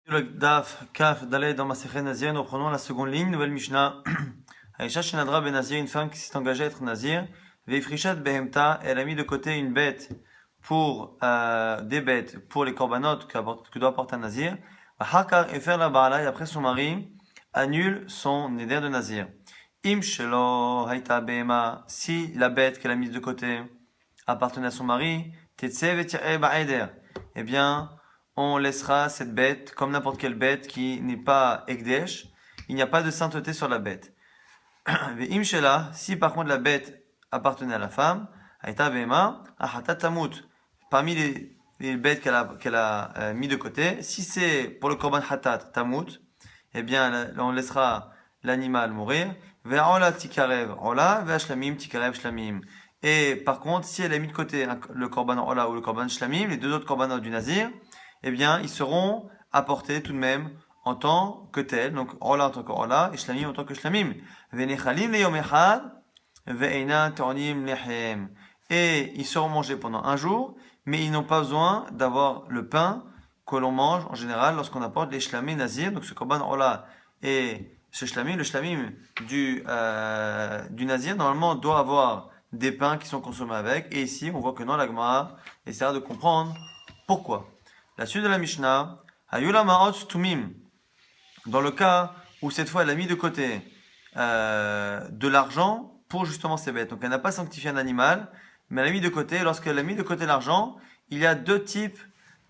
Le Daf Kaf Daled dans Masechet Nazir, nous prenons la seconde ligne, nouvelle Mishnah. Aïcha Shenadra Ben Nazir, une femme qui s'est engagée à être Nazir. Veifrishat Behemta, elle a mis de côté une bête pour des bêtes pour les korbanot que doit apporter un Nazir. Hakar et faire la Baala, et après son mari annule son neder de Nazir. Im Shelo Haïta Behema, si la bête qu'elle a mise de côté appartenait à son mari, Tetsev et Ba'eder, eh bien, on laissera cette bête comme n'importe quelle bête qui n'est pas Ekdesh. Il n'y a pas de sainteté sur la bête. Imshela, si par contre la bête appartenait à la femme, Aïta Behema, Ahatat Tamut, parmi les bêtes qu'elle a mis de côté, si c'est pour le korban Hatat Tamut, eh bien on laissera l'animal mourir. Ve'ola tikarev ola, ve'ashlamim tikarev shlamim. Et par contre, si elle a mis de côté le korban ola ou le korban shlamim, les deux autres korbanot du Nazir, eh bien, ils seront apportés tout de même en tant que tels. Donc, Ola en tant que Ola et Shlamim en tant que Shlamim. Venechalim le yom echad, ve'eina tornim lechem. Et ils seront mangés pendant un jour, mais ils n'ont pas besoin d'avoir le pain que l'on mange en général lorsqu'on apporte les Shlamim Nazir. Donc, ce Korban Ola et ce Shlamim, le Shlamim du Nazir, normalement, doit avoir des pains qui sont consommés avec. Et ici, on voit que dans la Gemara, essaiera de comprendre pourquoi. La suite de la Mishnah, Hayula Ma'ot Tumim. Dans le cas où cette fois elle a mis de côté de l'argent pour justement ces bêtes. Donc elle n'a pas sanctifié un animal, mais elle a mis de côté. Lorsqu'elle a mis de côté l'argent, il y a deux types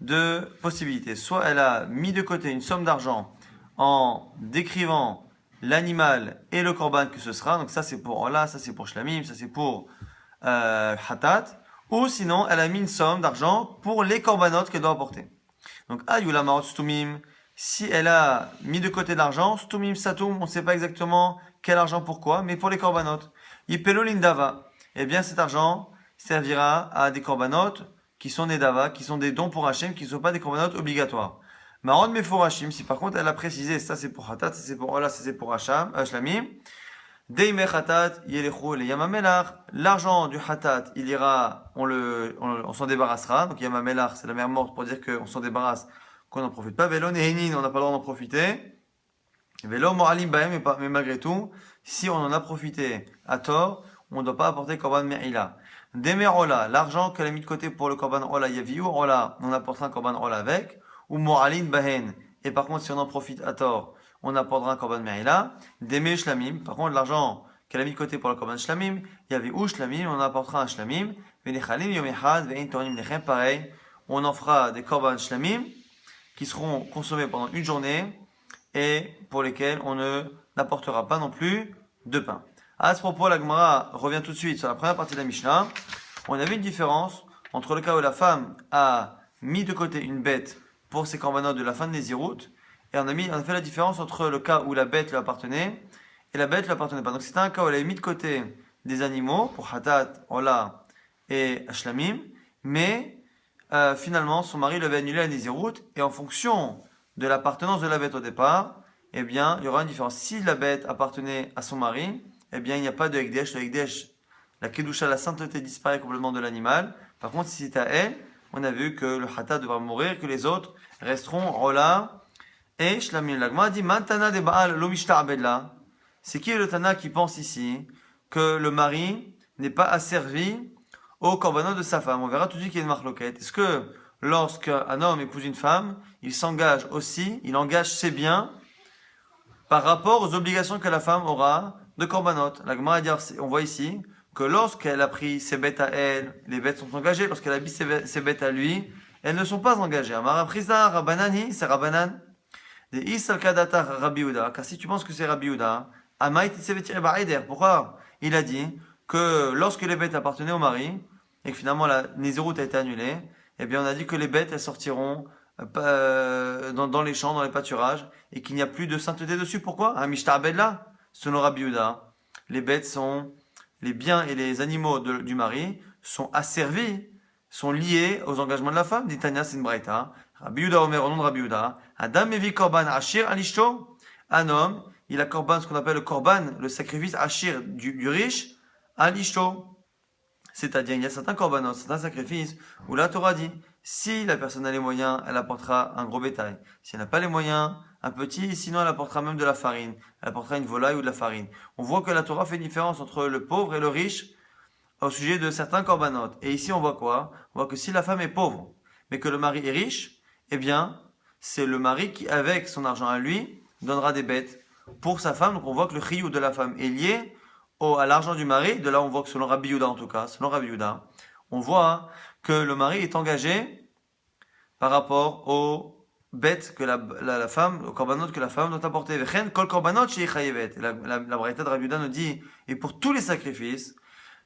de possibilités. Soit elle a mis de côté une somme d'argent en décrivant l'animal et le korban que ce sera. Donc ça c'est pour Ola, ça c'est pour Shlamim, ça c'est pour Hatat. Ou sinon elle a mis une somme d'argent pour les korbanot qu'elle doit apporter. Donc, Ayula Marot Stumim, si elle a mis de côté de l'argent, Stumim Satum, on ne sait pas exactement quel argent pourquoi, mais pour les korbanot. Yipelo Lindava, eh bien cet argent servira à des korbanot qui sont des dava, qui sont des dons pour Hachem, qui ne sont pas des korbanot obligatoires. Marot Meforashim, si par contre elle a précisé, ça c'est pour Hatat, ça c'est pour Ola, ça c'est pour Shlamim, Deime Hatat, Yelechu le Yamamelach, l'argent du Hatat, il ira, on s'en débarrassera. Donc Yamamelach, c'est la mer morte pour dire qu'on s'en débarrasse, qu'on n'en profite pas. Velo Nehenin, on n'a pas le droit d'en profiter. Velo Mo'alim Baem, mais malgré tout, si on en a profité à tort, on ne doit pas apporter Korban Me'ila. Demer Ola, l'argent qu'elle a mis de côté pour le Korban Ola Yaviu, Ola, on apportera un Korban Ola avec. Ou Mo'alim Bahen, et par contre, si on en profite à tort, on apportera un korban me'ila. Deme shlamim. Par contre, l'argent qu'elle a mis de côté pour le korban shlamim, il y avait ou shlamim, on apportera un shlamim. Venechalim yom echad, ve'in torim lechem, pareil. On en fera des korban shlamim qui seront consommés pendant une journée et pour lesquels on n'apportera pas non plus de pain. À ce propos, la Gemara revient tout de suite sur la première partie de la Mishnah. On avait une différence entre le cas où la femme a mis de côté une bête pour ses korbanot de la fin de Nézirut. Et on a fait la différence entre le cas où la bête lui appartenait et la bête lui appartenait pas. Donc c'était un cas où elle avait mis de côté des animaux pour Hatat, Ola et Shlamim, mais finalement son mari lui avait annulé la Nézirut et en fonction de l'appartenance de la bête au départ, eh bien il y aura une différence. Si la bête appartenait à son mari, eh bien il n'y a pas de Ekdesh. Le Ekdesh, la Kedusha, la sainteté disparaît complètement de l'animal. Par contre si c'est à elle, on a vu que le Hatat devra mourir, que les autres resteront Ola et Shlamim. L'Agma dit Mantana de Baal lo mishtabedla. C'est qui le Tana qui pense ici que le mari n'est pas asservi au korbanot de sa femme? On verra tout de suite qu'il y a une marloquette. Est-ce que lorsqu'un homme épouse une femme, il s'engage aussi, il engage ses biens par rapport aux obligations que la femme aura de korbanot? L'Agma dit, on voit ici que lorsqu'elle a pris ses bêtes à elle, les bêtes sont engagées. Lorsqu'elle a mis ses bêtes à lui, elles ne sont pas engagées. Amara Prisa Rabbanani, c'est Rabbanan. Car si tu penses que c'est Rabbi Yehuda, pourquoi il a dit que lorsque les bêtes appartenaient au mari et que finalement la Nézirut a été annulée, eh bien on a dit que les bêtes elles sortiront dans les champs, dans les pâturages et qu'il n'y a plus de sainteté dessus. Pourquoi? Mishtabedla, selon Rabbi Yehuda, les bêtes sont, les biens et les animaux du mari sont asservis, sont liés aux engagements de la femme. Dit Tanya, c'est une braïta. Rabbi Yehuda Omer, au nom de Rabbi Yehuda, Adam mevi korban ashir alishto. Un homme, il a korban, ce qu'on appelle le korban, le sacrifice ashir du riche, alishto. C'est-à-dire, il y a certains korbanos, certains sacrifices, où la Torah dit, Si la personne a les moyens, elle apportera un gros bétail. Si elle n'a pas les moyens, un petit, sinon elle apportera même de la farine. Elle apportera une volaille ou de la farine. On voit que la Torah fait une différence entre le pauvre et le riche au sujet de certains corbanotes. Et ici, on voit quoi? On voit que si la femme est pauvre, mais que le mari est riche, eh bien, c'est le mari qui, avec son argent à lui, donnera des bêtes pour sa femme. Donc on voit que le chiyuv de la femme est lié à l'argent du mari. De là, on voit que selon Rabbi Yehuda, en tout cas, selon Rabbi Yehuda, on voit que le mari est engagé par rapport aux bêtes que la femme, aux corbanotes que la femme doit apporter. Vechen kol korbanot shei chayevet. La braïta de Rabbi Yehuda nous dit, et pour tous les sacrifices,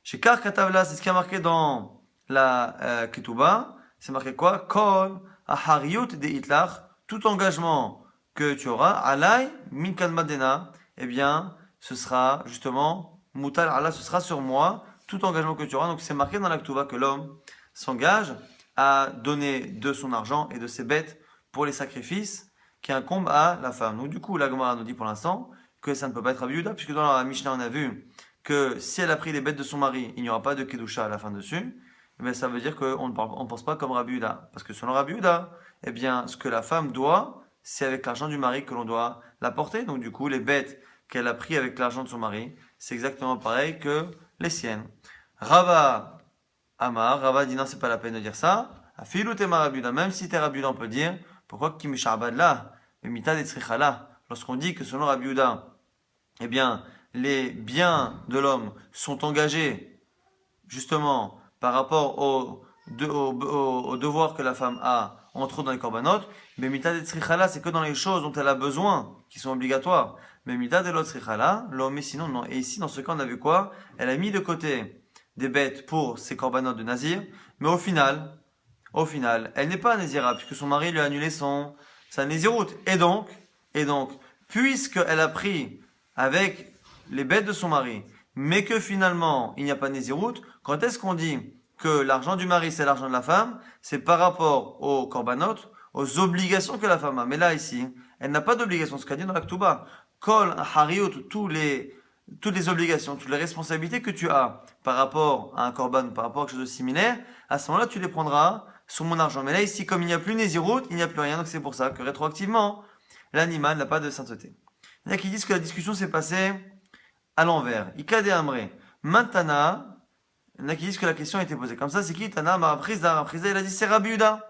chez Kar Katavla, c'est ce qui a marqué dans la Ketouba, c'est marqué quoi? Kol ahariut de itlach, tout engagement que tu auras, alay min kadmadena, eh bien, ce sera justement, mutal Allah, ce sera sur moi, tout engagement que tu auras. Donc c'est marqué dans la Ketouba que l'homme s'engage à donner de son argent et de ses bêtes pour les sacrifices qui incombent à la femme. Donc du coup, la Gemara nous dit pour l'instant que ça ne peut pas être Rabbi Yehuda, puisque dans la Mishnah on a vu que si elle a pris les bêtes de son mari, il n'y aura pas de Kedusha à la fin dessus, eh bien, ça veut dire qu'on ne pense pas comme Rabbi Yehuda. Parce que selon Rabbi Yehuda, eh bien, ce que la femme doit, c'est avec l'argent du mari que l'on doit l'apporter. Donc du coup, les bêtes qu'elle a pris avec l'argent de son mari, c'est exactement pareil que les siennes. Rava Amar, Rava dit non, c'est pas la peine de dire ça. Afilou tema Rabbi Yehuda, même si t'es Rabbi Yehuda, on peut dire, pourquoi Kim Shabad là, mais mita de tzricha. Lorsqu'on dit que selon Rabbi Yehuda, eh bien, les biens de l'homme sont engagés justement par rapport au devoir que la femme a entre autres dans les corbanotes, mais mita de tzrichala, c'est que dans les choses dont elle a besoin, qui sont obligatoires. Mais mita de l'autre tzrichala, l'homme, sinon non. Et ici, dans ce cas, on a vu quoi? Elle a mis de côté des bêtes pour ses corbanotes de nazir, mais au final, elle n'est pas nazira, puisque son mari lui a annulé sa naziroute. Et donc, puisqu'elle a pris avec les bêtes de son mari, mais que finalement, il n'y a pas de naziroute, quand est-ce qu'on dit que l'argent du mari, c'est l'argent de la femme? C'est par rapport aux corbanotes, aux obligations que la femme a. Mais là, ici, elle n'a pas d'obligation. Ce qu'a dit dans la Ketouba, kol hariot, toutes les obligations, toutes les responsabilités que tu as par rapport à un korban, par rapport à quelque chose de similaire, à ce moment-là, tu les prendras sur mon argent. Mais là, ici, comme il n'y a plus naziroute, il n'y a plus rien. Donc c'est pour ça que rétroactivement, l'animal n'a pas de sainteté. Il y en a qui disent que la discussion s'est passée à l'envers. Ikade Amré. Maintenant, il y en a qui disent que la question a été posée comme ça. C'est qui Tana Maraprizda? Maraprizda, il a dit c'est Rabbi Yehuda.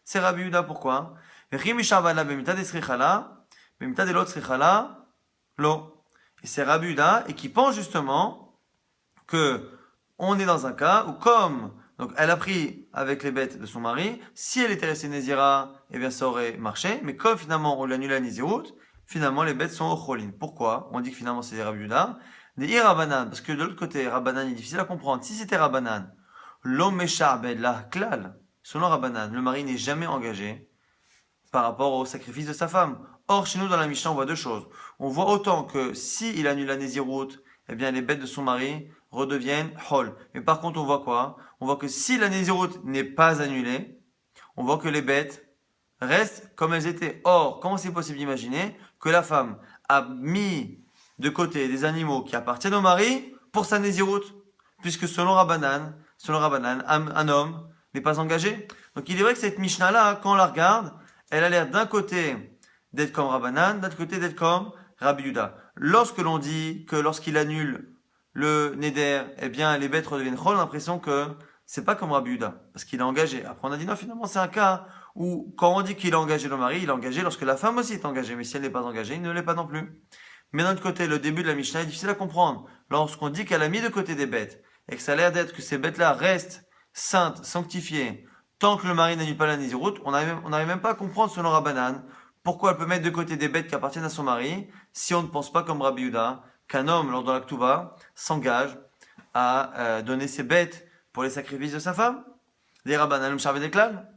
C'est Rabbi Yehuda, pourquoi? Et c'est Rabbi Yehuda et qui pense justement que on est dans un cas où comme donc elle a pris avec les bêtes de son mari, si elle était restée Nézira, eh bien ça aurait marché. Mais comme finalement on lui annule la Néziroute, finalement les bêtes sont au Cholin. Pourquoi? On dit que finalement c'est Rabbi Yehuda. Des Rabbanan, parce que de l'autre côté, Rabbanan est difficile à comprendre. Si c'était Rabbanan, l'homme ben la klal, selon Rabbanan, le mari n'est jamais engagé par rapport au sacrifice de sa femme. Or, chez nous, dans la Mishnah, on voit deux choses. On voit autant que si il annule la Néziroute, eh bien, les bêtes de son mari redeviennent hol. Mais par contre, on voit quoi? On voit que si la Néziroute n'est pas annulée, on voit que les bêtes restent comme elles étaient. Or, comment c'est possible d'imaginer que la femme a mis de côté des animaux qui appartiennent au mari pour sa Néziroute? Puisque selon Rabbanan, un homme n'est pas engagé. Donc il est vrai que cette Mishnah-là, quand on la regarde, elle a l'air d'un côté d'être comme Rabbanan, d'un côté d'être comme Rabbi Yehuda. Lorsque l'on dit que lorsqu'il annule le Neder, eh bien les bêtes redeviennent chol, on a l'impression que c'est pas comme Rabbi Yehuda, parce qu'il est engagé. Après on a dit non, finalement c'est un cas où quand on dit qu'il est engagé le mari, il est engagé lorsque la femme aussi est engagée, mais si elle n'est pas engagée, il ne l'est pas non plus. Mais d'un autre côté, le début de la Mishnah est difficile à comprendre. Lorsqu'on dit qu'elle a mis de côté des bêtes, et que ça a l'air d'être que ces bêtes-là restent saintes, sanctifiées, tant que le mari n'annule pas la Néziroute, on n'arrive même pas à comprendre selon Rabbanan pourquoi elle peut mettre de côté des bêtes qui appartiennent à son mari si on ne pense pas comme Rabbi Yehuda qu'un homme, lors de la Ketouba, s'engage à donner ses bêtes pour les sacrifices de sa femme. Les Rabbanan, Mshaved Eklal.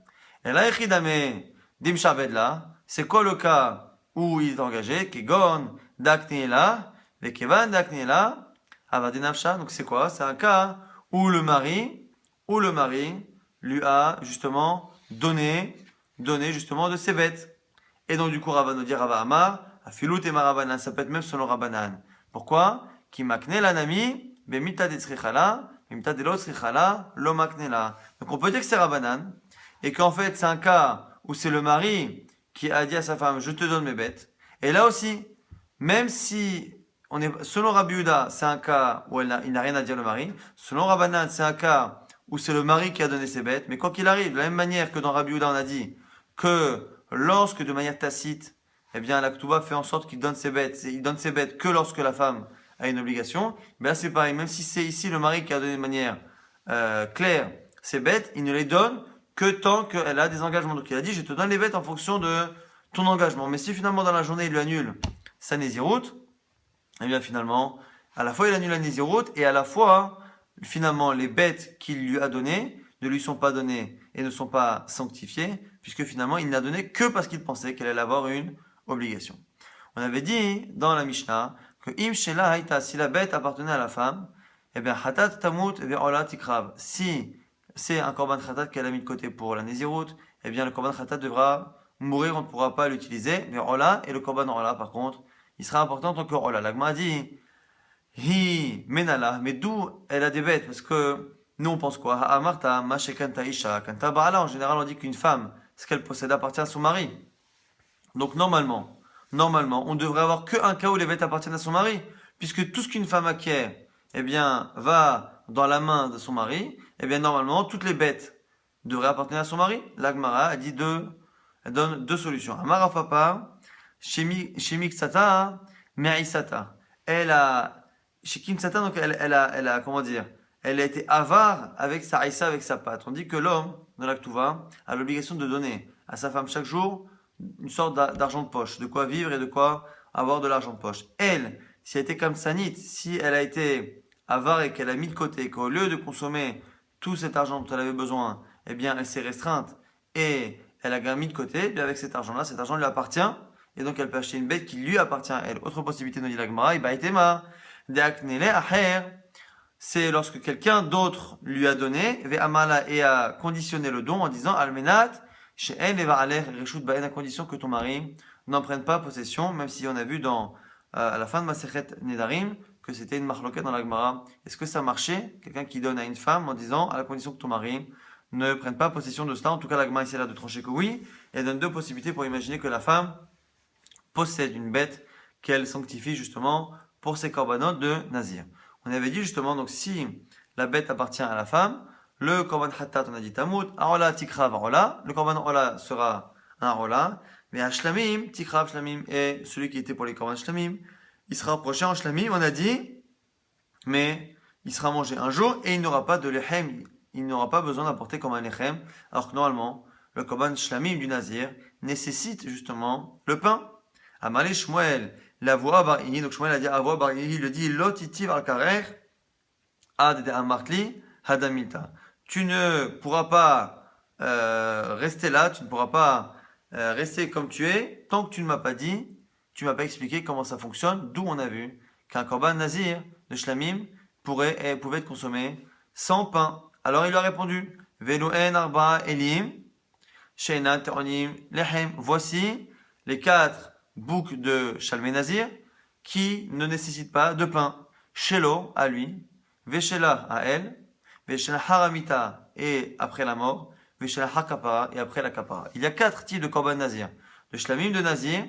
Et là, Echidame, Dimshaved là, c'est quoi le cas où il est engagé? Kegon, Daknela, Vekevan, Daknela, Avadinafsha. Donc c'est quoi? C'est un cas où le mari lui a justement donné justement de ses bêtes. Et donc du coup Rava nous dit Rava Amar, Afilut et Marabanan, ça peut être même selon Rabbanan. Pourquoi? Ki makne la nami, bemita de tzrichala, bemita de lo tzrichala, lo makne la. Donc on peut dire que c'est Rabbanan, et qu'en fait c'est un cas où c'est le mari qui a dit à sa femme je te donne mes bêtes, et là aussi, même si selon Rabbi Yehuda, c'est un cas où il n'a rien à dire le mari, selon Rabbanan, c'est un cas où c'est le mari qui a donné ses bêtes, mais quoi qu'il arrive, de la même manière que dans Rabbi Yehuda on a dit que lorsque de manière tacite, eh bien la Ketouba fait en sorte qu'il donne ses bêtes, il donne ses bêtes que lorsque la femme a une obligation, mais là c'est pareil, même si c'est ici le mari qui a donné de manière claire ses bêtes, il ne les donne que tant qu'elle a des engagements. Donc il a dit, je te donne les bêtes en fonction de ton engagement. Mais si finalement dans la journée il lui annule sa nésiroute, eh bien finalement, à la fois il annule la nésiroute et à la fois, finalement, les bêtes qu'il lui a données ne lui sont pas données et ne sont pas sanctifiées, puisque finalement il n'a donné que parce qu'il pensait qu'elle allait avoir une obligation. On avait dit dans la Mishnah que im shela haïta, si la bête appartenait à la femme, eh bien hatat tamut ve'ola tikrav. Si c'est un korban khatat qu'elle a mis de côté pour la nésiroute, eh bien le korban khatat devra mourir, on ne pourra pas l'utiliser. Mais ola, et le korban ola par contre, il sera important en tant que ola. L'agma dit hi menala, mais d'où elle a des bêtes? Parce que nous on pense quoi? Amarta mashekanta isha kanta ba'ala. En général on dit qu'une femme, ce qu'elle possède appartient à son mari. Donc normalement, on devrait avoir qu'un cas où les bêtes appartiennent à son mari, puisque tout ce qu'une femme acquiert, eh bien, va dans la main de son mari, eh bien, normalement, toutes les bêtes devraient appartenir à son mari. L'Agmara a dit elle donne deux solutions. Amara Papa, Shemik Sata, Merisata. Shekim Sata, donc elle a, comment dire, elle a été avare avec sa haïssa, avec sa pâte. On dit que l'homme, dans l'Aktuva, a l'obligation de donner à sa femme chaque jour une sorte d'argent de poche, de quoi vivre et de quoi avoir de l'argent de poche. Elle, si elle était comme Sanit, si elle a été avare et qu'elle a mis de côté, qu'au lieu de consommer tout cet argent dont elle avait besoin, eh bien elle s'est restreinte et elle a mis de côté, et bien avec cet argent-là, cet argent lui appartient, et donc elle peut acheter une bête qui lui appartient à elle. Autre possibilité, nous dit la Gemara, c'est lorsque quelqu'un d'autre lui a donné, et a conditionné le don en disant, Almenat, chez elle, à condition que ton mari n'en prenne pas possession, même si on a vu à la fin de Masechet Nedarim que c'était une marloquette dans la Gemara. Est-ce que ça marchait? Quelqu'un qui donne à une femme en disant, à la condition que ton mari ne prenne pas possession de cela. En tout cas, la Gemara essaie là de trancher que oui. Et elle donne deux possibilités pour imaginer que la femme possède une bête qu'elle sanctifie justement pour ses corbanotes de Nazir. On avait dit justement, donc si la bête appartient à la femme, le korban khatat, on a dit tamut, arola tikra varola, le korban ola sera un arola, mais à shlamim, tikra shlamim, et celui qui était pour les korban shlamim, il sera approché en shlamim, on a dit, mais il sera mangé un jour et il n'aura pas de lechem, il n'aura pas besoin d'apporter comme un lechem, alors que normalement, le korban shlamim du nazir nécessite justement le pain. Amalé Shmuel, la voix bari, donc Shmuel a dit avoa bari, il le dit lotitiv al karer, ad de amartli, hadamilta. Tu ne pourras pas rester là, tu ne pourras pas rester comme tu es tant que tu ne m'as pas dit, tu ne m'as pas expliqué comment ça fonctionne, d'où on a vu qu'un korban nazir de shlamim pouvait être consommé sans pain. Alors il lui a répondu, Veloen arba elim, sheina teronim lechem. Voici les 4 boucs de Shalmei Nazir qui ne nécessitent pas de pain. Shelo à lui, Veshela à elle, Veshela haramita et après la mort, Veshela hakapara et après la kapara. Il y a 4 types de korban nazir. Le shlamim de nazir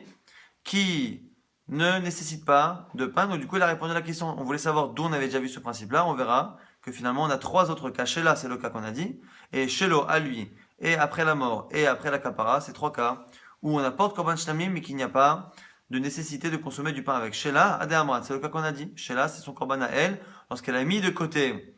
qui ne nécessite pas de pain. Donc du coup il a répondu à la question. On voulait savoir d'où on avait déjà vu ce principe-là. On verra que finalement on a 3 autres cas. Shela c'est le cas qu'on a dit, et Shelo à lui, et après la mort, et après la kapara, c'est 3 cas où on apporte korban shlamim mais qu'il n'y a pas de nécessité de consommer du pain avec. Shela ade amrat, c'est le cas qu'on a dit. Shela c'est son korban à elle, lorsqu'elle a mis de côté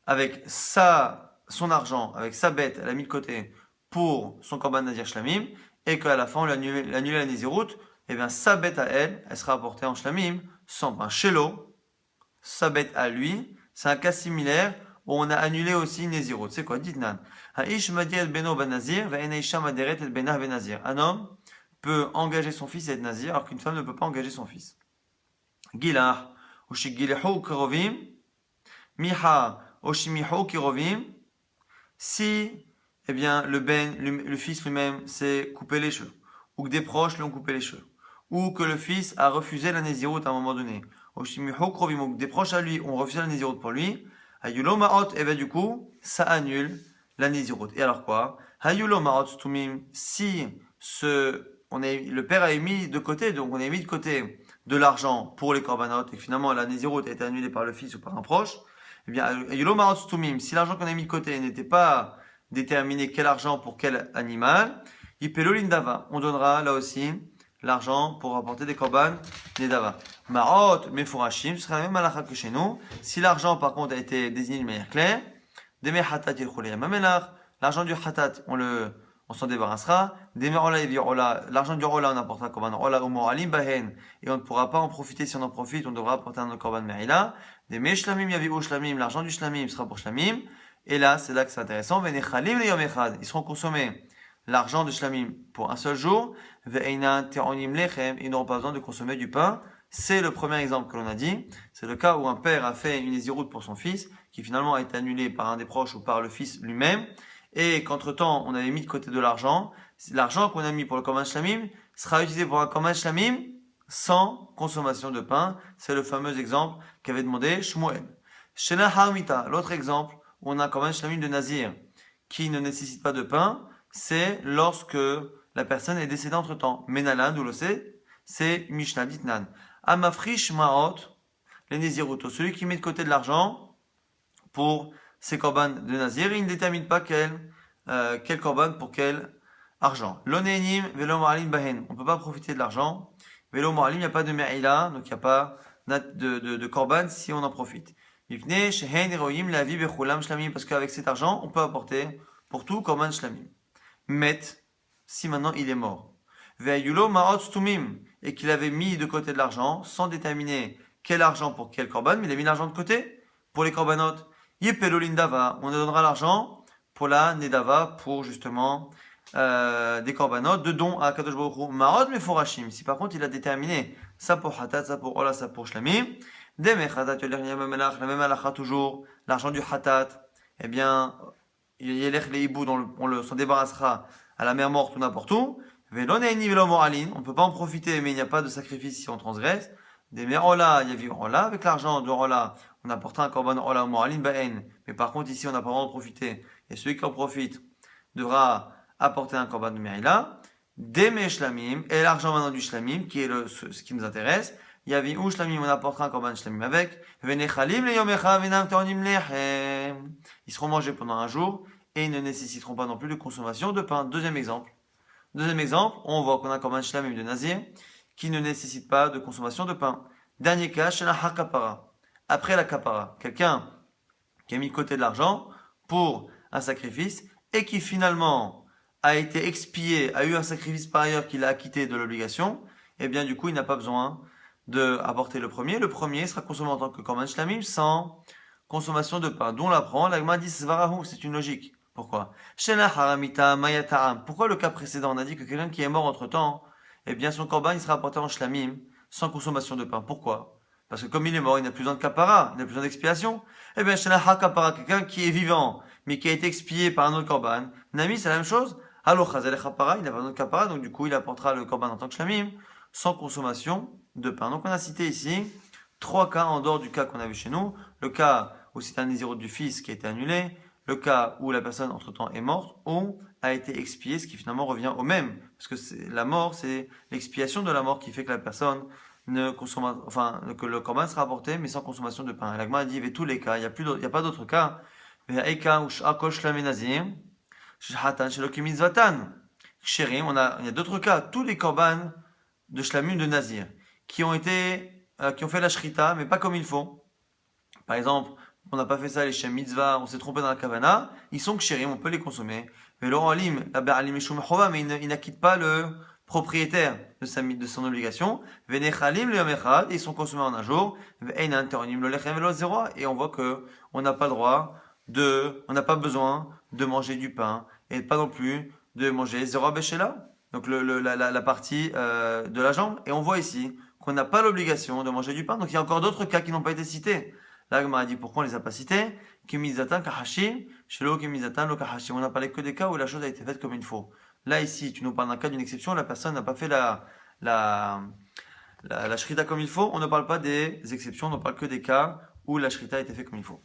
avec son argent, avec sa bête, elle a mis de côté pour son korban nazir shlamim, et qu'à la fin on l'a annulé la nésiroute, et bien sa bête à elle, elle sera apportée en shlamim sans pain. Shelo, sa bête à lui, c'est un cas similaire où on a annulé aussi une nésiroute. C'est quoi? Dites-nan. Un homme peut engager son fils à être nazir alors qu'une femme ne peut pas engager son fils. Gilah, Oshigilhu Kirovim, Miha, Oshimihu Kirovim, si eh bien, le fils lui-même s'est coupé les cheveux, ou que des proches lui ont coupé les cheveux, ou que le fils a refusé la nésiroute à un moment donné, Oshimihu Kirovim, ou que des proches à lui ont refusé la nésiroute pour lui, Ayulo Ma'ot, et bien du coup, ça annule la nésiroute. Et alors quoi? Hayulo ma'ot stumim, si le père a mis de côté, donc on a mis de côté de l'argent pour les korbanot, et finalement la nézirut a été annulée par le fils ou par un proche, eh bien, Hayulo ma'ot stumim, si l'argent qu'on a mis de côté n'était pas déterminé quel argent pour quel animal, Yipelo lindava, on donnera là aussi l'argent pour apporter des korban nedava. Ma'ot mefurashim, ce sera la même halakha que chez nous. Si l'argent par contre a été désigné de manière claire, deme hatat yilchulei mamelach, l'argent du hatat, on s'en débarrassera. Deme ola yevirola, l'argent du rola, on apportera korban ola ou moralim bahen, et on ne pourra pas en profiter. Si on en profite, on devra apporter un korban me'ila. Deme shlamim yaviu shlamim, l'argent du shlamim sera pour shlamim. Et là, c'est là que c'est intéressant. Venechalim le yom echad, ils seront consommés. L'argent de shlamim pour un seul jour. Ve'eina te'onim lechem, ils n'auront pas besoin de consommer du pain. C'est le premier exemple que l'on a dit. C'est le cas où un père a fait une nézirut pour son fils, qui finalement a été annulé par un des proches ou par le fils lui-même, et qu'entre-temps, on avait mis de côté de l'argent. L'argent qu'on a mis pour le korban shlamim sera utilisé pour un korban shlamim sans consommation de pain. C'est le fameux exemple qu'avait demandé Shmuel. Shena Harmita, l'autre exemple, où on a un korban shlamim de nazir qui ne nécessite pas de pain, c'est lorsque la personne est décédée entre-temps. Menalan, d'où le sait, c'est Mishnah Ditnan. Amafrish Maot, les Néziruto, celui qui met de côté de l'argent pour ses korban de Nazir, il ne détermine pas quel korban pour quel argent. L'onénim, velo moralim bahen, on ne peut pas profiter de l'argent. Velo moralim, il n'y a pas de me'ila, donc il n'y a pas de korban si on en profite. Parce qu'avec cet argent, on peut apporter pour tout korban shlamim. Met, si maintenant il est mort. Ve'ayulo ma'ot stumim, et qu'il avait mis de côté de l'argent, sans déterminer quel argent pour quel korban, mais il a mis l'argent de côté pour les korbanot. Yepelo lindava, on donnera l'argent pour la nedava, pour justement des korbanot, de dons à Kadosh Baruch Hu. Ma'ot meforashim, si par contre il a déterminé ça pour hatat, ça pour ola, ça pour shlamim, deme hatat la même halakha toujours, l'argent du hatat, eh bien, yelech le hibou, on s'en débarrassera à la mer morte ou n'importe où. Velo ne'eni velo moralin, on ne peut pas en profiter, mais il n'y a pas de sacrifice si on transgresse. Des merola, il y a vu rola, avec l'argent de rola, on apportera un korban rola ou moralin baen. Mais par contre, ici, on n'a pas vraiment profité. Et celui qui en profite devra apporter un korban de merila. Des shlamim, et l'argent maintenant du shlamim, qui est ce qui nous intéresse. Il y avait ou shlamim, on apportera un korban shlamim avec. Venechalim le yomecha venam teonim lechem. Ils seront mangés pendant un jour et ils ne nécessiteront pas non plus de consommation de pain. Deuxième exemple, on voit qu'on a un korban shlamim de nazir qui ne nécessite pas de consommation de pain. Dernier cas, chez la hakapara. Après la kapara, quelqu'un qui a mis de côté de l'argent pour un sacrifice et qui finalement a été expié, a eu un sacrifice par ailleurs qu'il a acquitté de l'obligation, et bien du coup il n'a pas besoin d'apporter le premier. Le premier sera consommé en tant que korban shlamim sans consommation de pain. D'où on l'apprend, l'agma dit svarahu, c'est une logique. Pourquoi? Shena haramita mayataam. Pourquoi le cas précédent, on a dit que quelqu'un qui est mort entre temps, eh bien son korban il sera apporté en shlamim sans consommation de pain. Pourquoi? Parce que comme il est mort, il n'a plus besoin de kapara, il n'a plus besoin d'expiation. Eh bien, shena hakapara, quelqu'un qui est vivant, mais qui a été expié par un autre korban, nami, c'est la même chose. Alors, chazel kapara, il n'a pas besoin de kapara, donc du coup, il apportera le korban en tant que shlamim, sans consommation de pain. Donc, on a cité ici 3 cas en dehors du cas qu'on a vu chez nous. Le cas où c'est un nézirut du fils qui a été annulé, le cas où la personne entre-temps est morte, ou a été expiée, ce qui finalement revient au même. Parce que la mort, c'est l'expiation de la mort qui fait que la personne ne consomme, enfin, que le korban sera apporté, mais sans consommation de pain. Et l'agma a dit, il tous les cas, il n'y a pas d'autres cas. On a il y a d'autres cas, tous les korban de shlamim de nazir, qui ont fait la shrita, mais pas comme il faut. Par exemple, on n'a pas fait ça les shem mitzvah, on s'est trompé dans la kavana, ils sont kshérim, on peut les consommer. Mais l'oralim, mais il n'acquitte pas le propriétaire de son obligation. Venechalim le yom echad, ils sont consommés en un jour. Ve'einan teronim lo lechem velo zero, et on voit que on n'a pas on n'a pas besoin de manger du pain et pas non plus de manger zéro béchéla, donc la partie de la jambe. Et on voit ici qu'on n'a pas l'obligation de manger du pain. Donc il y a encore d'autres cas qui n'ont pas été cités. Là, on a dit pourquoi on les a pas cités. Kimizatan kahashim, shelo kimizatan lo kahashim. On n'a parlé que des cas où la chose a été faite comme il faut. Là, ici, tu nous parles d'un cas d'une exception. La personne n'a pas fait la shrita comme il faut. On ne parle pas des exceptions. On ne parle que des cas où la shrita a été faite comme il faut.